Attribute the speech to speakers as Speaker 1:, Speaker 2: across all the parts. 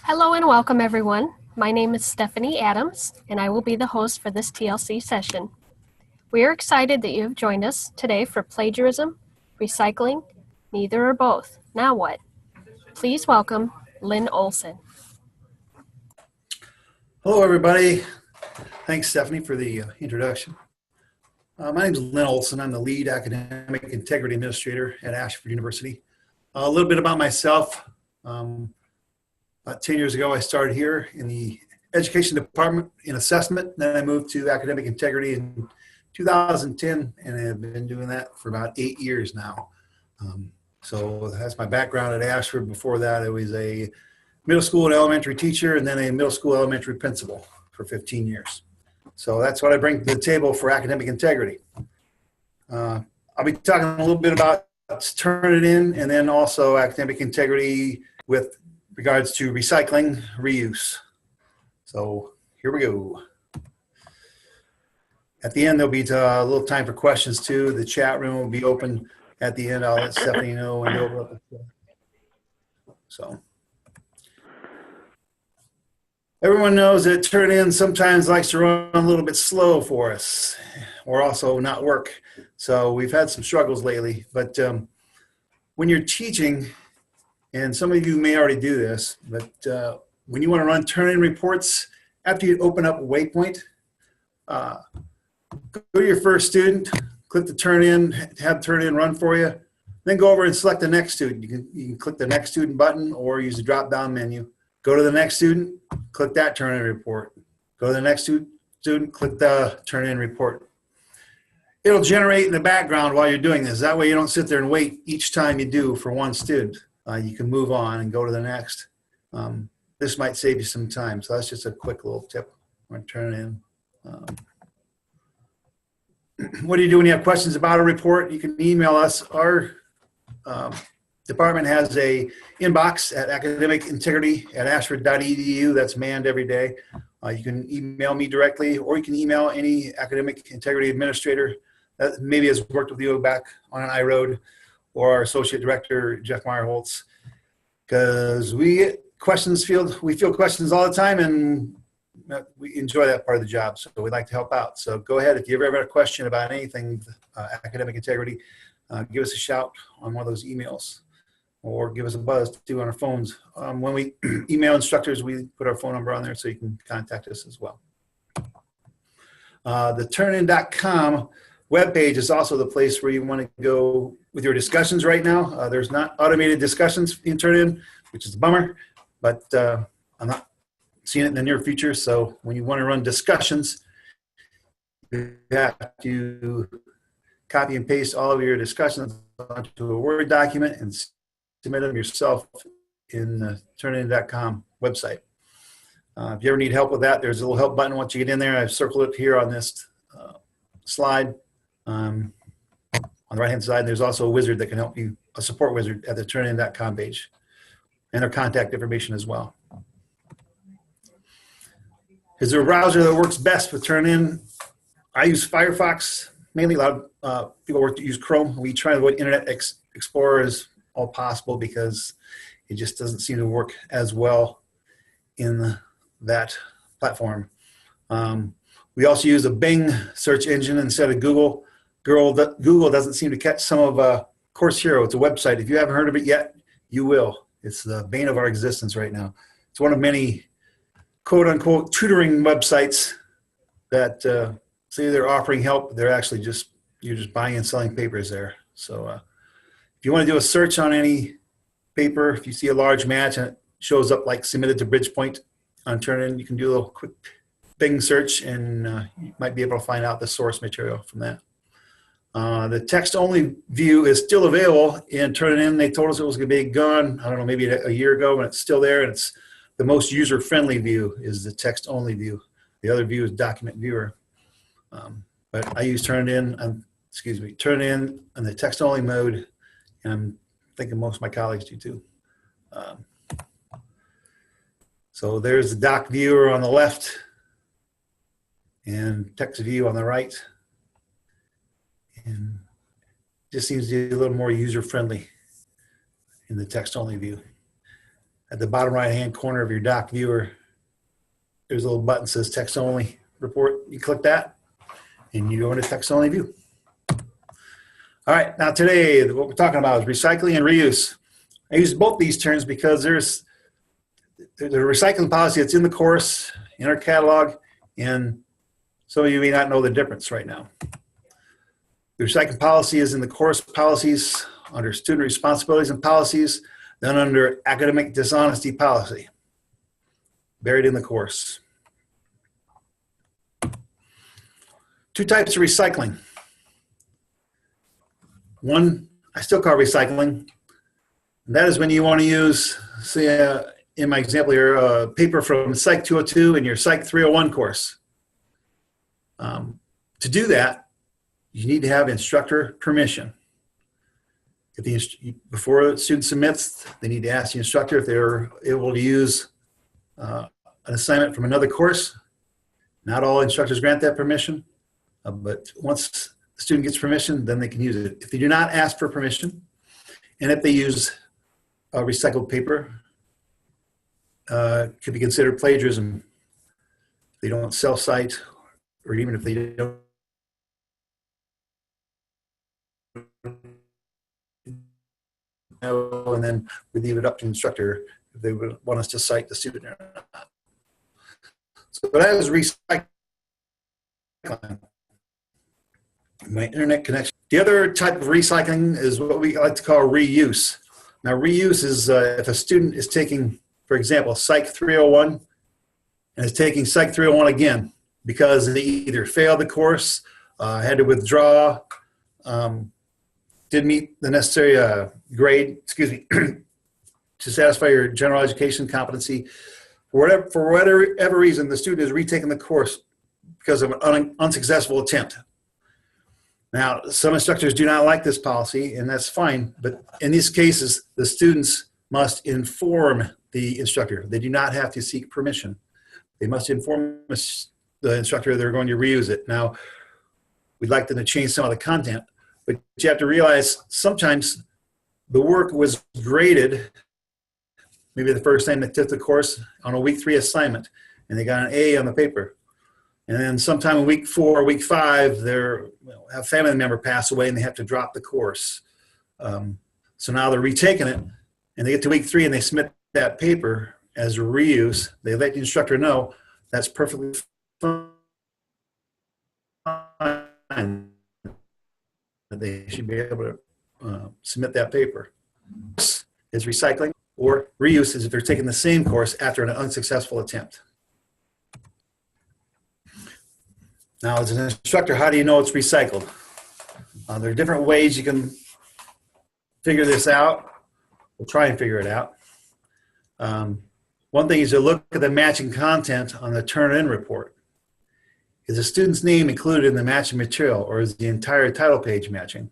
Speaker 1: Hello and welcome everyone. My name is Stephanie Adams and I will be the host for this TLC session. We are excited that you have joined us today for plagiarism, recycling, neither or both. Now what? Please welcome Lynn Olson.
Speaker 2: Hello everybody. Thanks Stephanie for the introduction. My name is Lynn Olson. I'm the lead academic integrity administrator at Ashford University. A little bit about myself. About 10 years ago, I started here in the education department in assessment. Then I moved to academic integrity in 2010 and have been doing that for about 8 years now. So that's my background at Ashford. Before that, I was a middle school and elementary teacher and then a middle school elementary principal for 15 years. So that's what I bring to the table for academic integrity. I'll be talking a little bit about Turnitin and then also academic integrity with regards to recycling, reuse. So here we go. At the end, there'll be a little time for questions too. The chat room will be open at the end. I'll let Stephanie know when to open up the chat. So everyone knows that Turnitin sometimes likes to run a little bit slow for us or also not work. So we've had some struggles lately, but when you're teaching, and some of you may already do this, but when you want to run Turnitin reports, after you open up a waypoint, go to your first student, click the Turnitin, have Turnitin run for you, then go over and select the next student. You can click the next student button or use the drop-down menu. Go to the next student, click that Turnitin report. Go to the next student, click the Turnitin report. It'll generate in the background while you're doing this. That way you don't sit there and wait each time you do for one student. You can move on and go to the next. This might save you some time. So that's just a quick little tip on Turnitin. What do you do when you have questions about a report? You can email us. Our department has a inbox at academicintegrity@ashford.edu that's manned every day. You can email me directly or you can email any academic integrity administrator that maybe has worked with you back on an iRoad, or our associate director, Jeff Meyerholtz, because we field questions all the time and we enjoy that part of the job. So we'd like to help out. So go ahead. If you ever have a question about anything academic integrity, give us a shout on one of those emails or give us a buzz too on our phones. When we email instructors, we put our phone number on there so you can contact us as well. The turnitin.com webpage is also the place where you want to go with your discussions right now. There's not automated discussions in Turnitin, which is a bummer, but I'm not seeing it in the near future. So when you want to run discussions, you have to copy and paste all of your discussions onto a Word document and submit them yourself in the Turnitin.com website. If you ever need help with that, there's a little help button once you get in there. I've circled it here on this slide. On the right hand side, there's also a wizard that can help you, a support wizard at the Turnitin.com page, and their contact information as well. Is there a browser that works best with Turnitin? I use Firefox mainly. A lot of people use Chrome. We try to avoid Internet Explorer as all possible because it just doesn't seem to work as well in that platform. We also use a Bing search engine instead of Google. Google doesn't seem to catch some of Course Hero. It's a website. If you haven't heard of it yet, you will. It's the bane of our existence right now. It's one of many quote-unquote tutoring websites that say they're offering help. They're actually you're just buying and selling papers there. So if you want to do a search on any paper, if you see a large match and it shows up like submitted to Bridgepoint on Turnitin, you can do a little quick Bing search and you might be able to find out the source material from that. The text-only view is still available in Turnitin. They told us it was going to be gone, I don't know, maybe a year ago, but it's still there. And it's the most user-friendly view is the text-only view. The other view is document viewer. But I use Turnitin in the text-only mode, and I'm thinking most of my colleagues do too. So there's the doc viewer on the left and text view on the right. And just seems to be a little more user-friendly in the text-only view. at the bottom right-hand corner of your doc viewer, there's a little button that says text only report. You click that and you go into text only view. All right, now today what we're talking about is recycling and reuse. I use both these terms because there's a recycling policy that's in the course, in our catalog, and some of you may not know the difference right now. The recycling policy is in the course policies, under student responsibilities and policies, then under academic dishonesty policy, buried in the course. Two types of recycling. One, I still call recycling. And that is when you want to use, say, in my example here, paper from Psych 202 in your Psych 301 course. To do that, you need to have instructor permission. Before the student submits, they need to ask the instructor if they're able to use an assignment from another course. Not all instructors grant that permission, but once the student gets permission, then they can use it. If they do not ask for permission, and if they use recycled paper, could be considered plagiarism. If they don't self-cite, or even if they don't know, and then we leave it up to the instructor if they would want us to cite the student or not. So that is recycling. My internet connection. The other type of recycling is what we like to call reuse. Now, reuse is if a student is taking, for example, Psych 301 and is taking Psych 301 again because they either failed the course, had to withdraw, didn't meet the necessary grade, to satisfy your general education competency. For whatever reason, the student is retaking the course because of an unsuccessful attempt. Now, some instructors do not like this policy, and that's fine, but in these cases, the students must inform the instructor. They do not have to seek permission. They must inform the instructor they're going to reuse it. Now, we'd like them to change some of the content, but you have to realize sometimes the work was graded, maybe the first time they took the course on a week 3 assignment, and they got an A on the paper. And then sometime in week 4, week 5, have a family member pass away and they have to drop the course. So now they're retaking it, and they get to week 3 and they submit that paper as a reuse. They let the instructor know that's perfectly fine. They should be able to submit that paper. Is recycling, or reuse is if they're taking the same course after an unsuccessful attempt. Now, as an instructor, how do you know it's recycled? There are different ways you can figure this out. We'll try and figure it out. One thing is to look at the matching content on the Turnitin report. Is the student's name included in the matching material, or is the entire title page matching?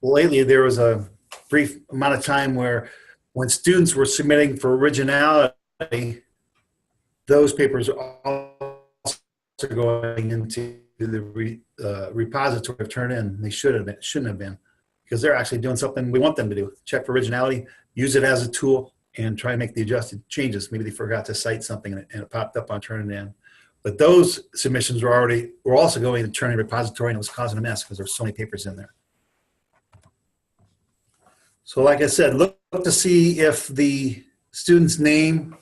Speaker 2: Lately, there was a brief amount of time where when students were submitting for originality, those papers are going into the repository of Turnitin. They shouldn't have been, because they're actually doing something we want them to do. Check for originality, use it as a tool, and try and make the adjusted changes. Maybe they forgot to cite something and it popped up on Turnitin. But those submissions were also going to Turnitin repository, and it was causing a mess because there were so many papers in there. So like I said, look to see if the student's name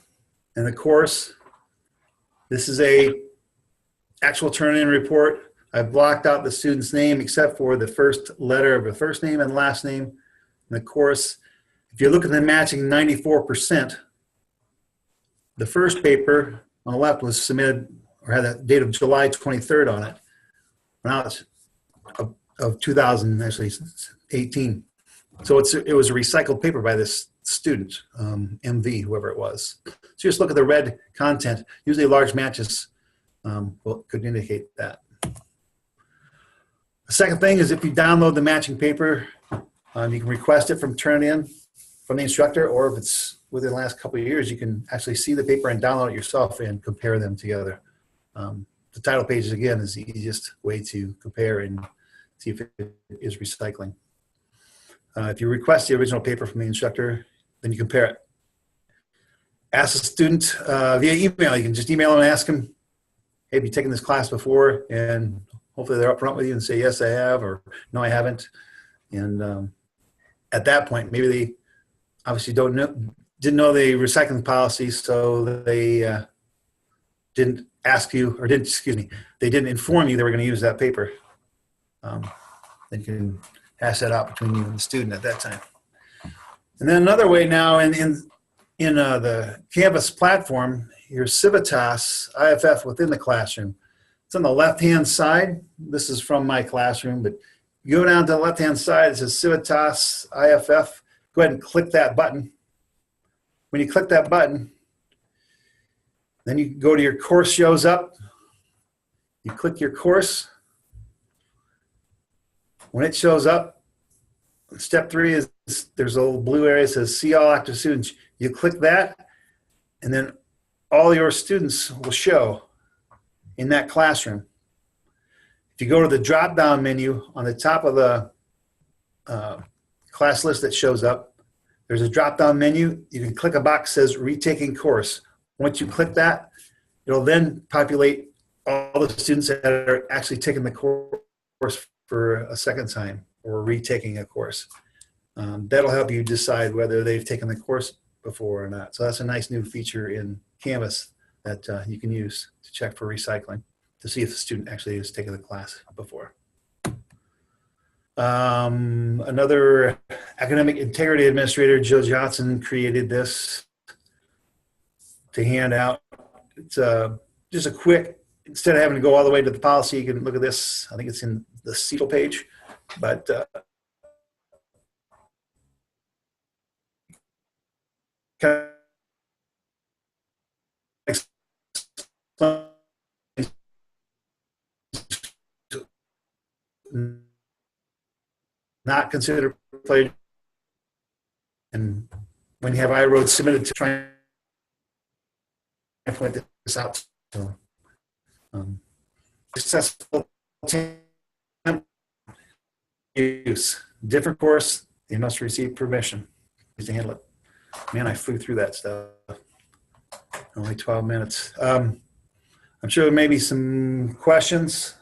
Speaker 2: and the course, this is a actual Turnitin report. I've blocked out the student's name except for the first letter of the first name and last name in the course. If you look at the matching 94%, the first paper on the left was submitted or had a date of July 23rd on it. Now it's of 2018. So it was a recycled paper by this student, MV, whoever it was. So just look at the red content. Usually large matches could indicate that. The second thing is if you download the matching paper, you can request it from Turnitin from the instructor, or if it's within the last couple of years, you can actually see the paper and download it yourself and compare them together. The title pages, again, is the easiest way to compare and see if it is recycling. If you request the original paper from the instructor, then you compare it. Ask the student via email. You can just email them and ask them, hey, have you taken this class before? And hopefully they're upfront with you and say, yes, I have, or no, I haven't. And at that point, maybe they obviously didn't know the recycling policy, so they didn't ask you, or they didn't inform you they were going to use that paper. Then you can hash that out between you and the student at that time. And then another way now in the Canvas platform, your Civitas IFF within the classroom. It's on the left-hand side. This is from my classroom, but you go down to the left-hand side, it says Civitas IFF. Go ahead and click that button. When you click that button, then you go to your course shows up. You click your course. When it shows up, step 3 is there's a little blue area that says see all active students. You click that, and then all your students will show in that classroom. If you go to the drop-down menu on the top of the class list that shows up, there's a drop-down menu. You can click a box that says retaking course. Once you click that, it'll then populate all the students that are actually taking the course for a second time or retaking a course. That'll help you decide whether they've taken the course before or not. So that's a nice new feature in Canvas that you can use to check for recycling, to see if the student actually has taken the class before. Another academic integrity administrator, Jill Johnson, created this to hand out. It's just a quick, instead of having to go all the way to the policy, you can look at this. I think it's in the CETL page, but kind of not considered plagiarism, and when you have I-roads submitted to try and point this out. So, successful use, different course, you must receive permission to handle it. Man, I flew through that stuff. Only 12 minutes. I'm sure there may be some questions.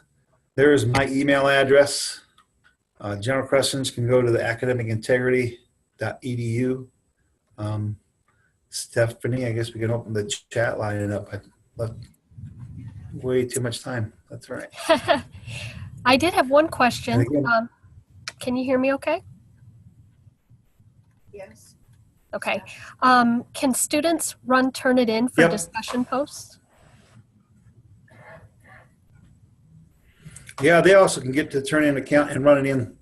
Speaker 2: There's my email address. General questions can go to the academicintegrity.edu. Stephanie, I guess we can open the chat line up. I left way too much time. That's all right.
Speaker 1: I did have one question. Can you hear me okay?
Speaker 3: Yes.
Speaker 1: Okay. Can students run Turnitin for discussion posts?
Speaker 2: Yeah, they also can get to the Turnitin account and run it in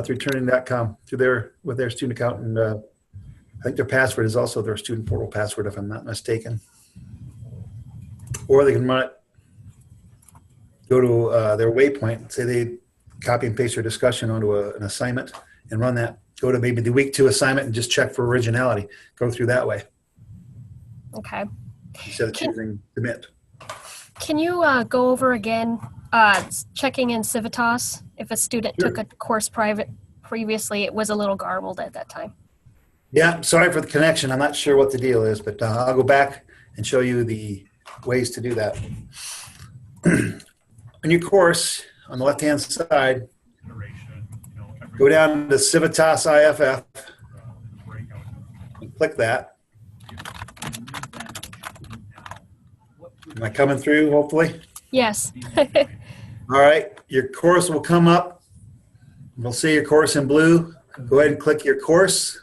Speaker 2: through Turnitin.com with their student account, and I think their password is also their student portal password, if I'm not mistaken. Or they can run it, go to their waypoint, say they copy and paste their discussion onto an assignment and run that. Go to maybe the week 2 assignment and just check for originality. Go through that way.
Speaker 1: Okay.
Speaker 2: Instead of choosing submit.
Speaker 1: Can you go over again checking in Civitas? If a student took a course previously, it was a little garbled at that time. Yeah,
Speaker 2: sorry for the connection. I'm not sure what the deal is, but I'll go back and show you the ways to do that. In your course, on the left-hand side, go down to Civitas IFF and click that. Am I coming through, hopefully?
Speaker 1: Yes.
Speaker 2: All right, your course will come up. We'll see your course in blue. Go ahead and click your course.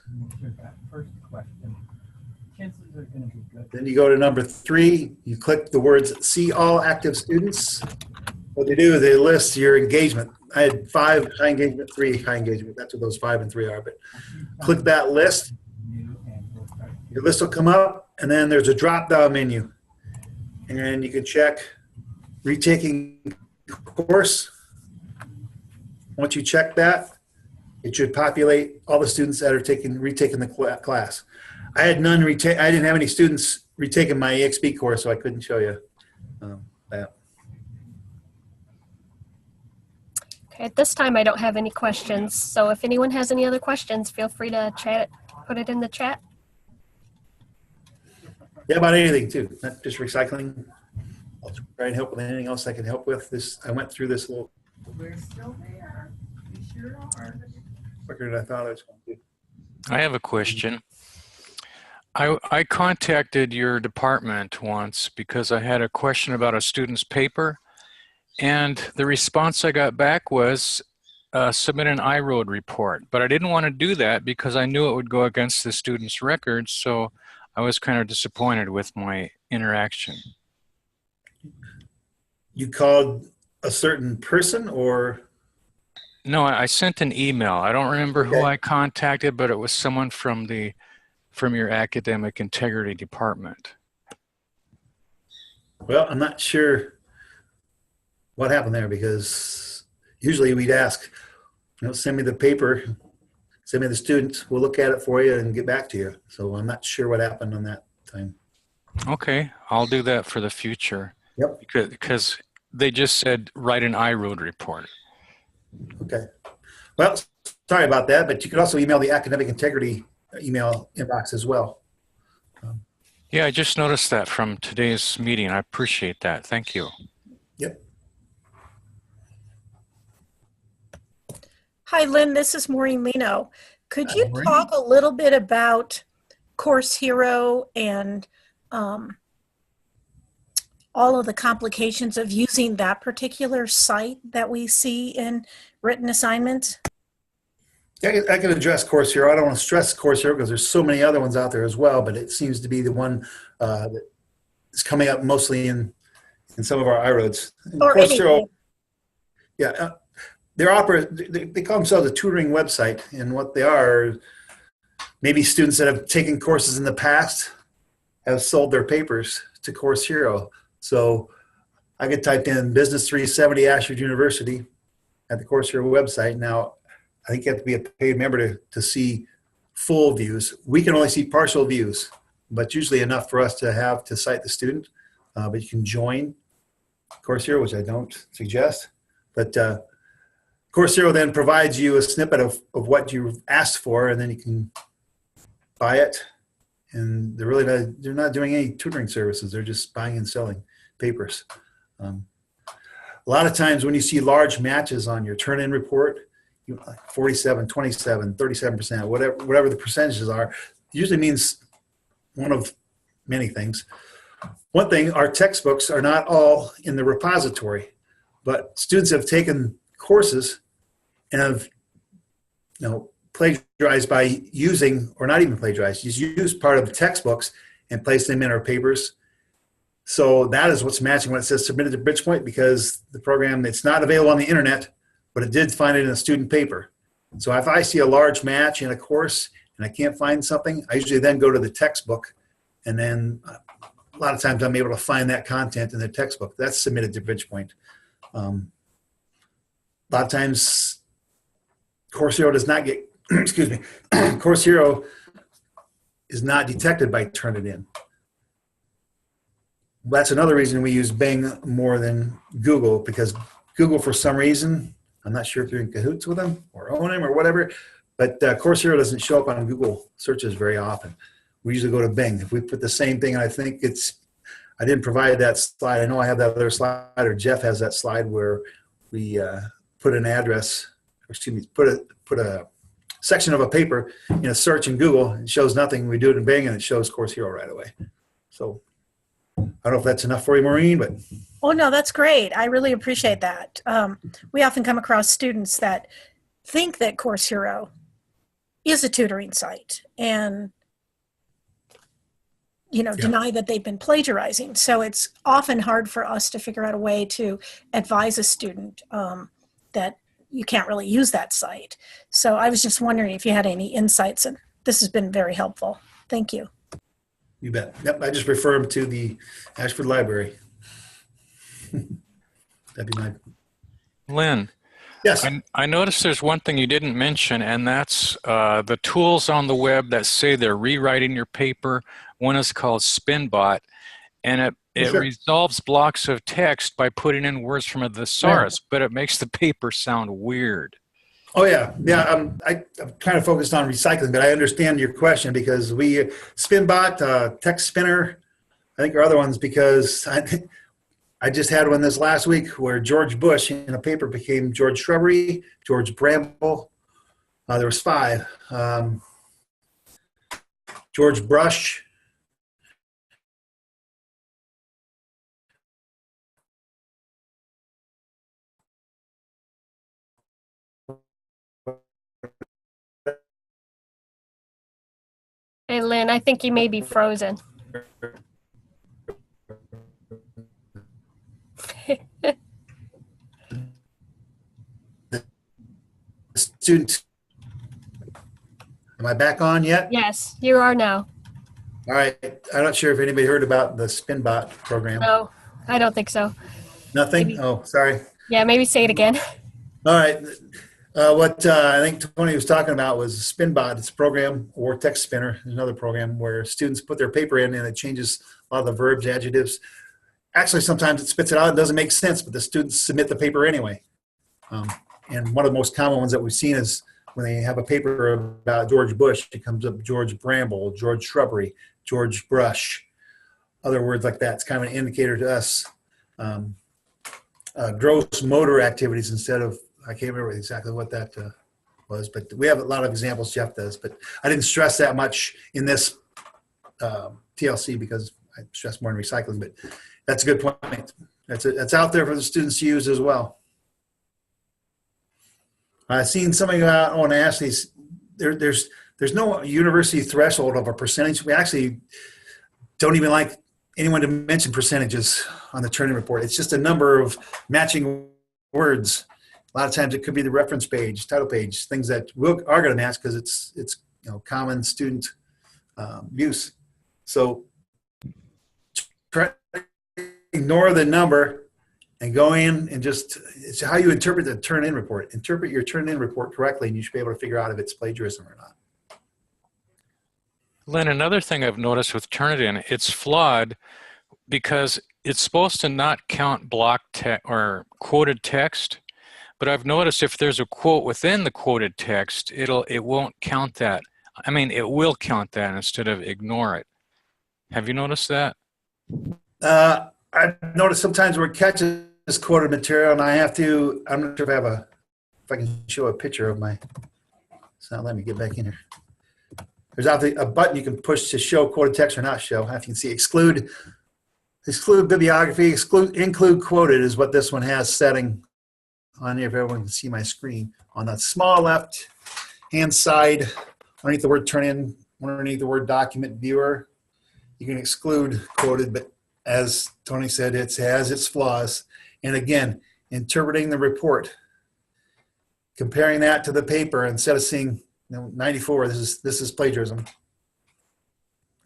Speaker 2: Then you go to number 3. You click the words see all active students. What they do is they list your engagement. I had 5 high engagement, 3 high engagement. That's what those 5 and 3 are. But click that list. Your list will come up, and then there's a drop-down menu. And you can check retaking course. Once you check that, it should populate all the students that are retaking the class. I had none I didn't have any students retaking my EXP course, so I couldn't show you that.
Speaker 1: Okay, at this time I don't have any questions, so if anyone has any other questions, feel free to put it in the chat.
Speaker 2: Yeah, about anything too, not just recycling. I'll try and help with anything else I can help with. This I went through this a little
Speaker 3: We're still there. We sure are.
Speaker 2: quicker than I thought I was going to.
Speaker 4: I have a question. I contacted your department once because I had a question about a student's paper, and the response I got back was submit an I-road report. But I didn't want to do that because I knew it would go against the student's records, so I was kind of disappointed with my interaction.
Speaker 2: You called a certain person, or?
Speaker 4: No, I sent an email. I don't remember who
Speaker 2: Okay.
Speaker 4: I contacted, but it was someone from your academic integrity department.
Speaker 2: Well, I'm not sure what happened there, because usually we'd ask, send me the paper, send me the students, we'll look at it for you and get back to you. So I'm not sure what happened on that time.
Speaker 4: Okay, I'll do that for the future.
Speaker 2: Yep.
Speaker 4: Because they just said write an I-road report.
Speaker 2: Okay. Well, sorry about that, but you could also email the academic integrity email inbox as well.
Speaker 4: Yeah, I just noticed that from today's meeting. I appreciate that. Thank you.
Speaker 2: Yep.
Speaker 5: Hi, Lynn, this is Maureen Lino. Could
Speaker 2: Hi,
Speaker 5: you
Speaker 2: Maureen.
Speaker 5: talk a little bit about Course Hero and all of the complications of using that particular site that we see in written assignments?
Speaker 2: Yeah, I can address Course Hero. I don't want to stress Course Hero because there's so many other ones out there as well, but it seems to be the one that is coming up mostly in some of our iRoads.
Speaker 5: Or
Speaker 2: Course
Speaker 5: anything.
Speaker 2: Hero, yeah, they call themselves a tutoring website, and what they are, maybe students that have taken courses in the past have sold their papers to Course Hero. So I could type in Business 370 Ashford University at the Course Hero website. Now, I think you have to be a paid member to see full views. We can only see partial views, but usually enough for us to have to cite the student. But you can join Course Hero, which I don't suggest. But Course Hero then provides you a snippet of what you've asked for, and then you can buy it. And they're not doing any tutoring services. They're just buying and selling papers. A lot of times when you see large matches on your turn-in report, 47, 27, 37%, whatever the percentages are, usually means one of many things. One thing, our textbooks are not all in the repository, but students have taken courses and have plagiarized by using, or not even plagiarized, use part of the textbooks and place them in our papers. So that is what's matching when it says submitted to Bridgepoint, because the program, it's not available on the internet, but it did find it in a student paper. So if I see a large match in a course and I can't find something, I usually then go to the textbook, and then a lot of times I'm able to find that content in the textbook. That's submitted to Bridgepoint. A lot of times Course Hero does not get, excuse me, Course Hero is not detected by Turnitin. That's another reason we use Bing more than Google, because Google, for some reason, I'm not sure if you're in cahoots with them or own them or whatever, but Course Hero doesn't show up on Google searches very often. We usually go to Bing. If we put the same thing, and I think I didn't provide that slide. I know I have that other slide, or Jeff has that slide where we put an address, or excuse me, put a section of a paper in a search in Google. It shows nothing. We do it in Bing, and it shows Course Hero right away. So I don't know if that's enough for you, Maureen, but.
Speaker 5: Oh, no, that's great. I really appreciate that. We often come across students that think that Course Hero is a tutoring site and, deny that they've been plagiarizing. So it's often hard for us to figure out a way to advise a student that you can't really use that site. So I was just wondering if you had any insights, and this has been very helpful. Thank you.
Speaker 2: You bet. Yep, I just refer them to the Ashford Library. That'd be my.
Speaker 4: Lynn,
Speaker 2: Yes.
Speaker 4: I noticed there's one thing you didn't mention, and that's the tools on the web that say they're rewriting your paper. One is called SpinBot, and it
Speaker 2: Sure.
Speaker 4: resolves blocks of text by putting in words from a thesaurus, but it makes the paper sound weird.
Speaker 2: Oh yeah. I'm kind of focused on recycling, but I understand your question, because we SpinBot, Text Spinner, think there are other ones because I just had one this last week where George Bush in a paper became George Shrubbery, George Bramble. There was 5. George Brush.
Speaker 1: Hey, Lynn, I think you may be frozen.
Speaker 2: Student. Am I back on yet?
Speaker 1: Yes, you are now.
Speaker 2: All right. I'm not sure if anybody heard about the SpinBot program.
Speaker 1: No, I don't think so.
Speaker 2: Nothing?
Speaker 1: Maybe.
Speaker 2: Oh, sorry.
Speaker 1: Yeah, maybe say it again.
Speaker 2: All right. What I think Tony was talking about was SpinBot. It's a program, or Text Spinner, another program where students put their paper in and it changes a lot of the verbs, adjectives. Actually, sometimes it spits it out. It doesn't make sense, but the students submit the paper anyway. And one of the most common ones that we've seen is when they have a paper about George Bush, it comes up George Bramble, George Shrubbery, George Brush, other words like that. It's kind of an indicator to us. Gross motor activities instead of, I can't remember exactly what that was, but we have a lot of examples Jeff does, but I didn't stress that much in this TLC because I stress more in recycling, but that's a good point. That's out there for the students to use as well. I've seen something I want to ask these. There's no university threshold of a percentage. We actually don't even like anyone to mention percentages on the Turnitin report. It's just a number of matching words. A lot of times it could be the reference page, title page, things that are going to match because it's common student use. So try to ignore the number and go in and just, it's how you interpret the Turnitin report. Interpret your Turnitin report correctly and you should be able to figure out if it's plagiarism or not.
Speaker 4: Lynn, another thing I've noticed with Turnitin, it's flawed because it's supposed to not count block text or quoted text, but I've noticed if there's a quote within the quoted text, it won't count that. I mean, it will count that instead of ignore it. Have you noticed that?
Speaker 2: I've noticed sometimes where it catches quoted material and I have to, I'm not sure if I can show a picture of my, it's not letting me get back in here. There's a button you can push to show quoted text or not show. If you can see exclude bibliography, include quoted is what this one has setting on here. If everyone can see my screen on the small left hand side, underneath the word Turnitin, underneath the word document viewer, you can exclude quoted, but as Tony said, it has its flaws. And again, interpreting the report, comparing that to the paper instead of seeing 94, this is plagiarism.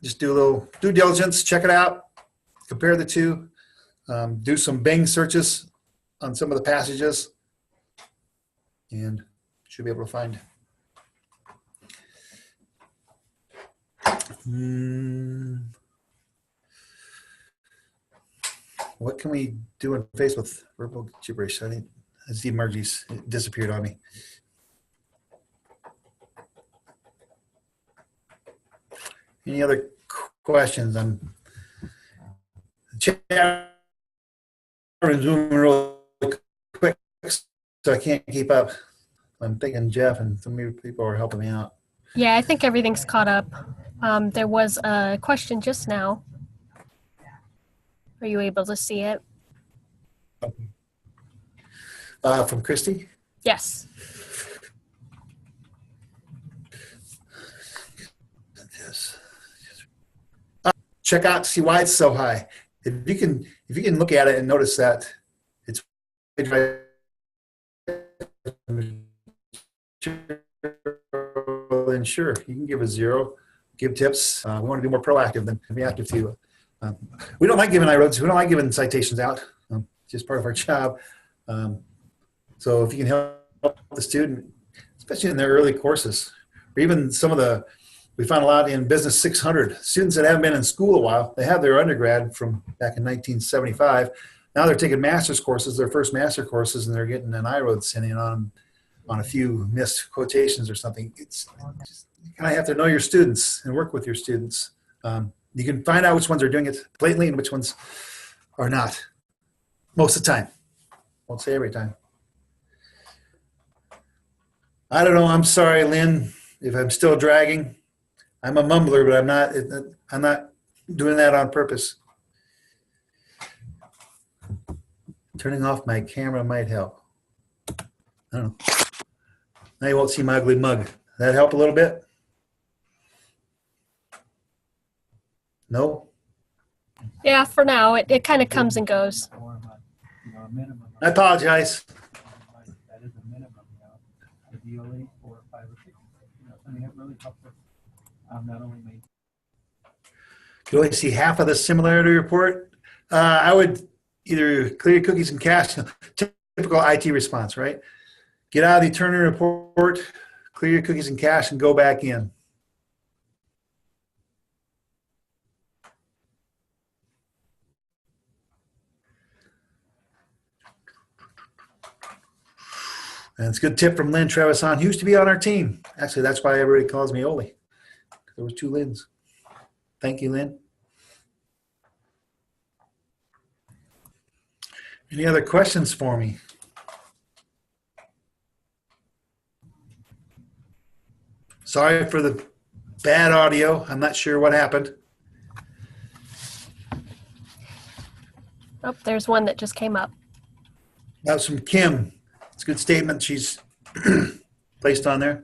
Speaker 2: Just do a little due diligence, check it out, compare the two, do some Bing searches on some of the passages, and should be able to find. What can we do in face with verbal gibberish? I think as the emojis disappeared on me. Any other questions? I'm chat room's moving real quick, so I can't keep up. I'm thinking Jeff and some people are helping me out.
Speaker 1: Yeah, I think everything's caught up. There was a question just now. Are you able to see it?
Speaker 2: From Christy?
Speaker 1: Yes.
Speaker 2: Check out, see why it's so high. If you can look at it and notice that it's then sure, you can give a 0, give tips. We want to be more proactive than reactive to you. We don't like giving iRoads. We don't like giving citations out. Just part of our job. So if you can help the student, especially in their early courses, or even some of the, we found a lot in Business 600, students that haven't been in school a while, they have their undergrad from back in 1975. Now they're taking master's courses, their first master courses, and they're getting an iRoad sent in on a few missed quotations or something. It's just, you kind of have to know your students and work with your students. You can find out which ones are doing it blatantly and which ones are not. Most of the time. Won't say every time. I don't know. I'm sorry, Lynn, if I'm still dragging. I'm a mumbler, but I'm not doing that on purpose. Turning off my camera might help. I don't know. Now you won't see my ugly mug. That help a little bit? No?
Speaker 1: Yeah, for now, it kind of comes and goes.
Speaker 2: I apologize.
Speaker 6: That is a minimum, ideally 4 or 5 or 6. Something that really helps us not only make.
Speaker 2: You can only see half of the similarity report. I would either clear your cookies and cache, typical IT response, right? Get out of the Turnitin report, clear your cookies and cache, and go back in. And it's a good tip from Lynn Trevisan, who used to be on our team. Actually, that's why everybody calls me Oli. There was 2 Lyns. Thank you, Lynn. Any other questions for me? Sorry for the bad audio. I'm not sure what happened.
Speaker 1: Oh, there's one that just came up.
Speaker 2: That was from Kim. It's a good statement she's placed on there.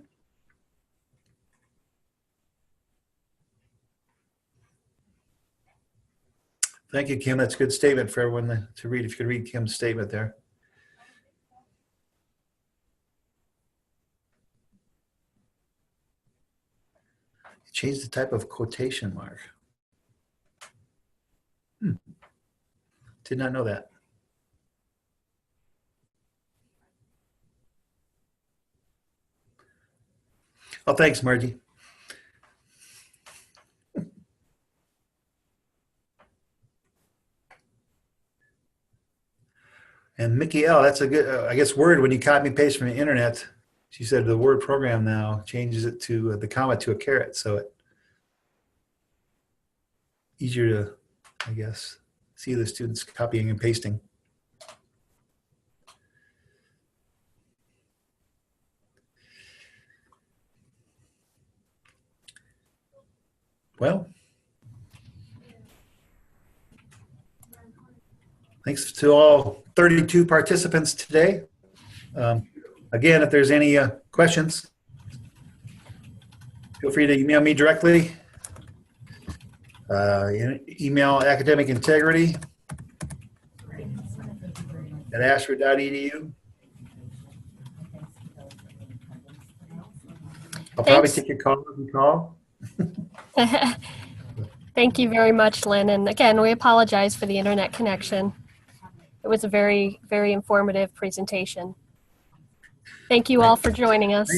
Speaker 2: Thank you, Kim. That's a good statement for everyone to read. If you could read Kim's statement there. Change the type of quotation mark. Did not know that. Oh, thanks, Margie. And Mickey L, that's a good, I guess, word when you copy and paste from the internet. She said the word program now changes it to the comma to a caret, so it easier to, I guess, see the students copying and pasting. Well, thanks to all 32 participants today. Again, if there's any questions, feel free to email me directly. Email academic integrity at ashford.edu. I'll probably take your call if you call.
Speaker 1: Thank you very much, Lynn. And again, we apologize for the internet connection. It was a very, very informative presentation. Thank you all for joining us.